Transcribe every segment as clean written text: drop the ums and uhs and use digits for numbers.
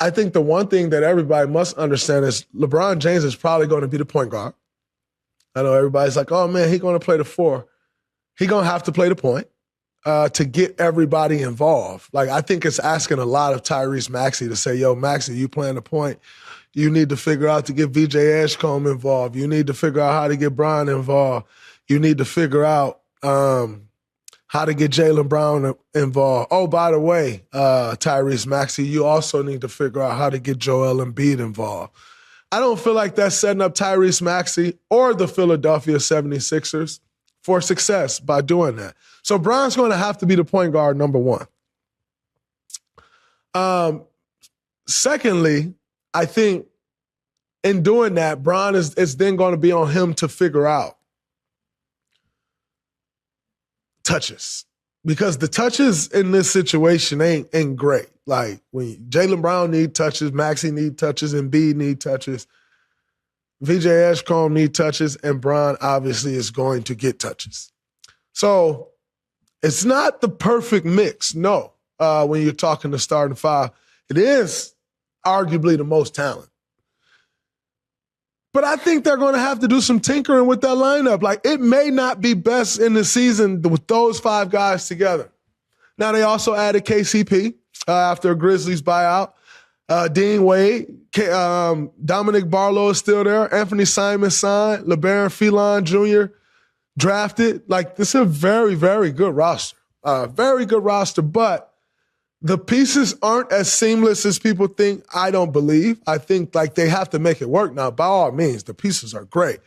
I think the one thing that everybody must understand is LeBron James is probably going to be the point guard. I know everybody's like, oh, man, he's going to play the 4. He's going to have to play the point to get everybody involved. Like, I think it's asking a lot of Tyrese Maxey to say, yo, Maxey, you playing the point. You need to figure out to get VJ Edgecombe involved. You need to figure out how to get Brian involved. You need to figure out how to get Jaylen Brown involved. Oh, by the way, Tyrese Maxey, you also need to figure out how to get Joel Embiid involved. I don't feel like that's setting up Tyrese Maxey or the Philadelphia 76ers for success by doing that. So Brian's going to have to be the point guard, number one. Secondly, I think in doing that, Brian is then going to be on him to figure out touches. Because the touches in this situation ain't great. Like, when Jaylen Brown need touches, Maxey need touches, Embiid need touches, VJ Edgecombe need touches, and Brown obviously is going to get touches. So it's not the perfect mix, no, when you're talking to starting 5. It is arguably the most talent. But I think they're going to have to do some tinkering with that lineup. Like, it may not be best in the season with those 5 guys together. Now, they also added KCP after Grizzlies buyout. Dean Wade, Dominic Barlow is still there. Anthony Simons signed. LeBaron Phelan Jr. drafted. Like, this is a very, very good roster. Very good roster, but the pieces aren't as seamless as people think, I don't believe. I think, like, they have to make it work. Now, by all means, the pieces are great.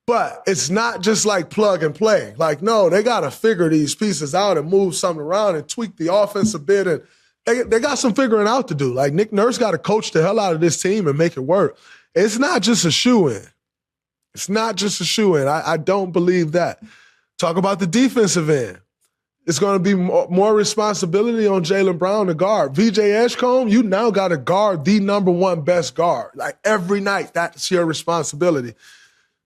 But it's not just like plug and play. Like, no, they got to figure these pieces out and move something around and tweak the offense a bit. And they got some figuring out to do. Like, Nick Nurse got to coach the hell out of this team and make it work. It's not just a shoe-in. It's not just a shoe-in. I don't believe that. Talk about the defensive end. It's going to be more responsibility on Jaylen Brown to guard. VJ Edgecombe, you now got to guard the number 1 best guard. Like, every night, that's your responsibility.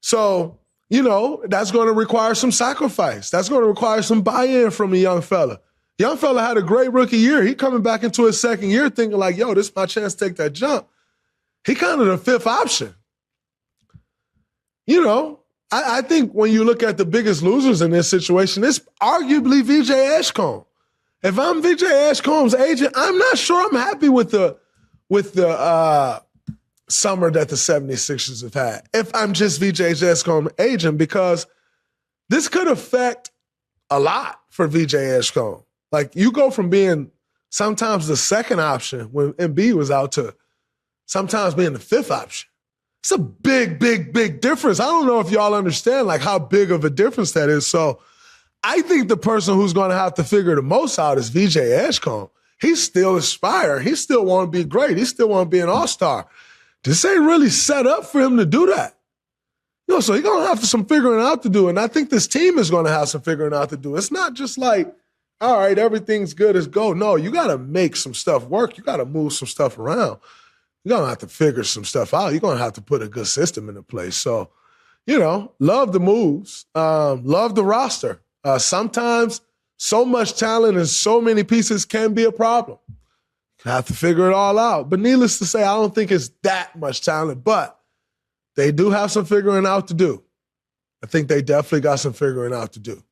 So, you know, that's going to require some sacrifice. That's going to require some buy-in from a young fella. Young fella had a great rookie year. He coming back into his second year thinking like, yo, this is my chance to take that jump. He kind of the 5th option. You know, I think when you look at the biggest losers in this situation, it's arguably VJ Edgecombe. If I'm VJ Edgecombe's agent, I'm not sure I'm happy with the summer that the 76ers have had. If I'm just VJ Edgecombe's agent, because this could affect a lot for VJ Edgecombe. Like, you go from being sometimes the 2nd option when Embiid was out to sometimes being the 5th option. It's a big, big, big difference. I don't know if y'all understand, like, how big of a difference that is. So I think the person who's going to have to figure the most out is VJ Edgecombe. He's still aspiring. He still want to be great. He still want to be an all-star. This ain't really set up for him to do that. You know, so he's going to have some figuring out to do. And I think this team is going to have some figuring out to do. It's not just like, all right, everything's good as go. No, you got to make some stuff work. You got to move some stuff around. You're going to have to figure some stuff out. You're going to have to put a good system into place. So, you know, love the moves. Love the roster. Sometimes so much talent and so many pieces can be a problem. You have to figure it all out. But needless to say, I don't think it's that much talent, but they do have some figuring out to do. I think they definitely got some figuring out to do.